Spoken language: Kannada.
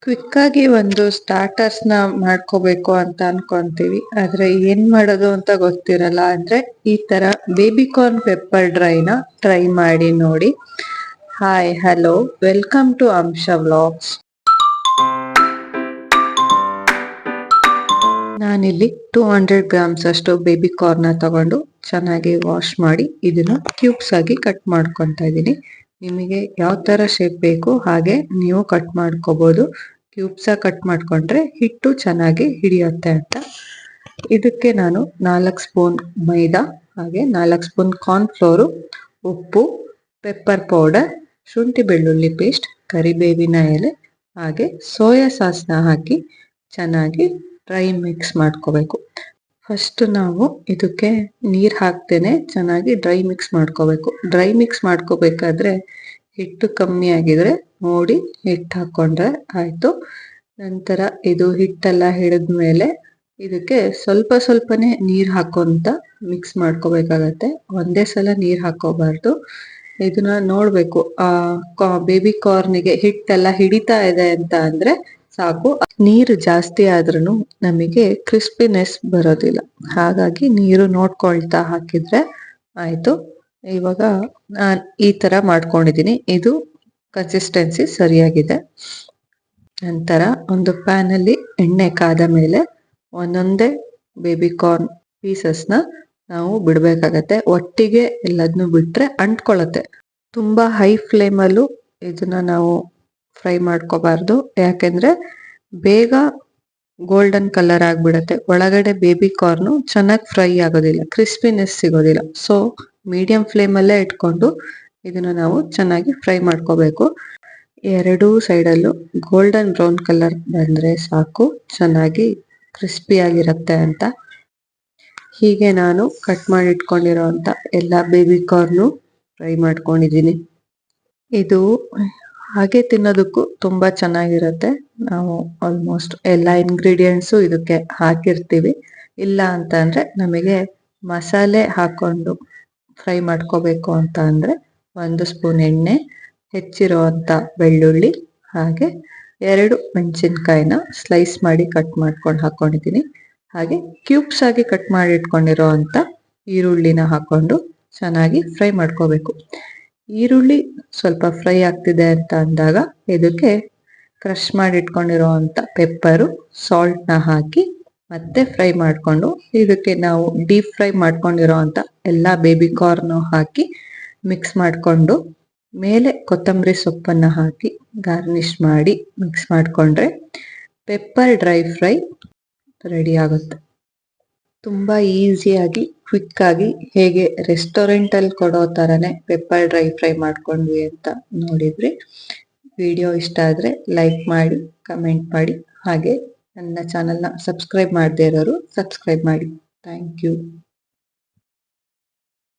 ಕ್ವಿಕ್ ಆಗಿ ಒಂದು ಸ್ಟಾರ್ಟರ್ಸ್ ನ ಮಾಡ್ಕೋಬೇಕು ಅಂತ ಅನ್ಕೊಂತೀವಿ, ಆದ್ರೆ ಏನ್ ಮಾಡೋದು ಅಂತ ಗೊತ್ತಿರಲ್ಲ. ಅಂದ್ರೆ ಈ ತರ baby corn pepper drain try ಮಾಡಿ ನೋಡಿ. ಹಾಯ್, ಹಲೋ, ವೆಲ್ಕಮ್ ಟು ಅಂಶ ವ್ಲಾಗ್ಸ್. ನಾನಿಲ್ಲಿ 200 ಗ್ರಾಮ್ಸ್ ಅಷ್ಟು ಬೇಬಿ ಕಾರ್ನ್ ತಗೊಂಡು ಚೆನ್ನಾಗಿ ವಾಶ್ ಮಾಡಿ ಇದನ್ನ ಕ್ಯೂಬ್ಸ್ ಆಗಿ ಕಟ್ ಮಾಡ್ಕೊತಾ ಇದ್ದೀನಿ. ನಿಮಗೆ ಯಾವ ತರ ಶೇಪ್ ಬೇಕು ಹಾಗೆ ನೀವು ಕಟ್ ಮಾಡ್ಕೋಬಹುದು. ಕ್ಯೂಬ್ಸ್ ಕಟ್ ಮಾಡ್ಕೊಂಡ್ರೆ ಹಿಟ್ಟು ಚೆನ್ನಾಗಿ ಹಿಡಿಯುತ್ತೆ ಅಂತ. ಇದಕ್ಕೆ ನಾನು 4 ಸ್ಪೂನ್ ಮೈದಾ, ಹಾಗೆ 4 ಸ್ಪೂನ್ ಕಾರ್ನ್ ಫ್ಲೋರು, ಉಪ್ಪು, ಪೆಪ್ಪರ್ ಪೌಡರ್, ಶುಂಠಿ ಬೆಳ್ಳುಳ್ಳಿ ಪೇಸ್ಟ್, ಕರಿಬೇವಿನ ಎಲೆ ಹಾಗೆ ಸೋಯಾ ಸಾಸ್ನ ಹಾಕಿ ಚೆನ್ನಾಗಿ ಡ್ರೈ ಮಿಕ್ಸ್ ಮಾಡ್ಕೋಬೇಕು. ಫಸ್ಟ್ ನಾವು ಇದಕ್ಕೆ ನೀರ್ ಹಾಕ್ತೇನೆ ಚೆನ್ನಾಗಿ ಡ್ರೈ ಮಿಕ್ಸ್ ಮಾಡ್ಕೋಬೇಕು. ಡ್ರೈ ಮಿಕ್ಸ್ ಮಾಡ್ಕೋಬೇಕಾದ್ರೆ ಹಿಟ್ಟು ಕಮ್ಮಿ ಆಗಿದ್ರೆ ನೋಡಿ ಹಿಟ್ಟು ಹಾಕೊಂಡ್ರೆ ಆಯ್ತು. ನಂತರ ಇದು ಹಿಟ್ಟೆಲ್ಲ ಹಿಡಿದ್ಮೇಲೆ ಇದಕ್ಕೆ ಸ್ವಲ್ಪ ಸ್ವಲ್ಪನೇ ನೀರ್ ಹಾಕೊಂತ ಮಿಕ್ಸ್ ಮಾಡ್ಕೋಬೇಕಾಗತ್ತೆ. ಒಂದೇ ಸಲ ನೀರ್ ಹಾಕೋಬಾರ್ದು. ಇದನ್ನ ನೋಡ್ಬೇಕು, ಬೇಬಿ ಕಾರ್ನಿಗೆ ಹಿಟ್ಟೆಲ್ಲ ಹಿಡಿತಾ ಇದೆ ಅಂತ ಅಂದ್ರೆ ಸಾಕು. ನೀರು ಜಾಸ್ತಿ ಆದ್ರೂ ನಮಗೆ ಕ್ರಿಸ್ಪಿನೆಸ್ ಬರೋದಿಲ್ಲ, ಹಾಗಾಗಿ ನೀರು ನೋಡ್ಕೊಳ್ತಾ ಹಾಕಿದ್ರೆ ಆಯ್ತು. ಇವಾಗ ನಾನ್ ಈ ತರ ಮಾಡ್ಕೊಂಡಿದೀನಿ, ಇದು ಕನ್ಸಿಸ್ಟೆನ್ಸಿ ಸರಿಯಾಗಿದೆ. ನಂತರ ಒಂದು ಪ್ಯಾನ್ ಅಲ್ಲಿ ಎಣ್ಣೆ ಕಾದ ಮೇಲೆ ಒಂದೊಂದೇ ಬೇಬಿ ಕಾರ್ನ್ ಪೀಸಸ್ನ ನಾವು ಬಿಡ್ಬೇಕಾಗತ್ತೆ. ಒಟ್ಟಿಗೆ ಎಲ್ಲದನ್ನು ಬಿಟ್ರೆ ಅಂಟ್ಕೊಳತ್ತೆ. ತುಂಬಾ ಹೈ ಫ್ಲೇಮಲ್ಲೂ ಇದನ್ನ ನಾವು ಫ್ರೈ ಮಾಡ್ಕೋಬಾರ್ದು, ಯಾಕೆಂದ್ರೆ ಬೇಗ ಗೋಲ್ಡನ್ ಕಲರ್ ಆಗ್ಬಿಡತ್ತೆ. ಒಳಗಡೆ ಬೇಬಿ ಕಾರ್ನು ಚೆನ್ನಾಗಿ ಫ್ರೈ ಆಗೋದಿಲ್ಲ, ಕ್ರಿಸ್ಪಿನೆಸ್ ಸಿಗೋದಿಲ್ಲ. ಸೊ ಮೀಡಿಯಂ ಫ್ಲೇಮಲ್ಲೇ ಇಟ್ಕೊಂಡು ಇದನ್ನ ನಾವು ಚೆನ್ನಾಗಿ ಫ್ರೈ ಮಾಡ್ಕೋಬೇಕು. ಎರಡೂ ಸೈಡಲ್ಲೂ ಗೋಲ್ಡನ್ ಬ್ರೌನ್ ಕಲರ್ ಬಂದ್ರೆ ಸಾಕು, ಚೆನ್ನಾಗಿ ಕ್ರಿಸ್ಪಿ ಆಗಿರುತ್ತೆ ಅಂತ. ಹೀಗೆ ನಾನು ಕಟ್ ಮಾಡಿ ಇಟ್ಕೊಂಡಿರೋಂಥ ಎಲ್ಲ ಬೇಬಿ ಕಾರ್ನು ಫ್ರೈ ಮಾಡ್ಕೊಂಡಿದ್ದೀನಿ. ಇದು ಹಾಗೆ ತಿನ್ನೋದಕ್ಕೂ ತುಂಬಾ ಚೆನ್ನಾಗಿರುತ್ತೆ. ನಾವು ಆಲ್ಮೋಸ್ಟ್ ಎಲ್ಲ ಇಂಗ್ರೀಡಿಯೆಂಟ್ಸು ಇದಕ್ಕೆ ಹಾಕಿರ್ತೀವಿ. ಇಲ್ಲ ಅಂತ ಅಂದ್ರೆ ನಮಗೆ ಮಸಾಲೆ ಹಾಕೊಂಡು ಫ್ರೈ ಮಾಡ್ಕೋಬೇಕು ಅಂತ ಅಂದ್ರೆ 1 ಸ್ಪೂನ್ ಎಣ್ಣೆ, ಹೆಚ್ಚಿರುವಂತ ಬೆಳ್ಳುಳ್ಳಿ ಹಾಗೆ 2 ಮೆಣಸಿನ್ಕಾಯಿನ ಸ್ಲೈಸ್ ಮಾಡಿ ಕಟ್ ಮಾಡ್ಕೊಂಡು ಹಾಕೊಂಡಿದ್ದೀನಿ. ಹಾಗೆ ಕ್ಯೂಬ್ಸ್ ಆಗಿ ಕಟ್ ಮಾಡಿ ಇಟ್ಕೊಂಡಿರೋ ಅಂತ ಈರುಳ್ಳಿನ ಹಾಕೊಂಡು ಚೆನ್ನಾಗಿ ಫ್ರೈ ಮಾಡ್ಕೋಬೇಕು. ಈರುಳ್ಳಿ ಸ್ವಲ್ಪ ಫ್ರೈ ಆಗ್ತಿದೆ ಅಂತ ಅಂದಾಗ ಇದಕ್ಕೆ ಕ್ರಷ್ ಮಾಡಿ ಇಟ್ಕೊಂಡಿರುವಂತ ಪೆಪ್ಪರು, ಸಾಲ್ಟ್ನ ಹಾಕಿ ಮತ್ತೆ ಫ್ರೈ ಮಾಡ್ಕೊಂಡು ಇದಕ್ಕೆ ನಾವು ಡೀಪ್ ಫ್ರೈ ಮಾಡ್ಕೊಂಡಿರೋ ಅಂತ ಎಲ್ಲ ಬೇಬಿ ಕಾರ್ನ್ ಹಾಕಿ ಮಿಕ್ಸ್ ಮಾಡ್ಕೊಂಡು ಮೇಲೆ ಕೊತ್ತಂಬರಿ ಸೊಪ್ಪನ್ನ ಹಾಕಿ ಗಾರ್ನಿಶ್ ಮಾಡಿ ಮಿಕ್ಸ್ ಮಾಡ್ಕೊಂಡ್ರೆ ಪೆಪ್ಪರ್ ಡ್ರೈ ಫ್ರೈ ರೆಡಿ ಆಗುತ್ತೆ. ತುಂಬಾ ಈಸಿಯಾಗಿ ಕ್ವಿಕ್ ಆಗಿ ಹೇಗೆ ರೆಸ್ಟೋರೆಂಟ್ ಅಲ್ಲಿ ಕೊಡೋ ತರನೇ ಪೆಪ್ಪರ್ ಡ್ರೈ ಫ್ರೈ ಮಾಡ್ಕೊಂಡ್ವಿ ಅಂತ ನೋಡಿದ್ರಿ. ವಿಡಿಯೋ ಇಷ್ಟ ಆದ್ರೆ ಲೈಕ್ ಮಾಡಿ, ಕಮೆಂಟ್ ಮಾಡಿ, ಹಾಗೆ ನನ್ನ ಚಾನೆಲ್ನ ಸಬ್ಸ್ಕ್ರೈಬ್ ಮಾಡದೇ ಇರೋರು ಸಬ್ಸ್ಕ್ರೈಬ್ ಮಾಡಿ. Thank you.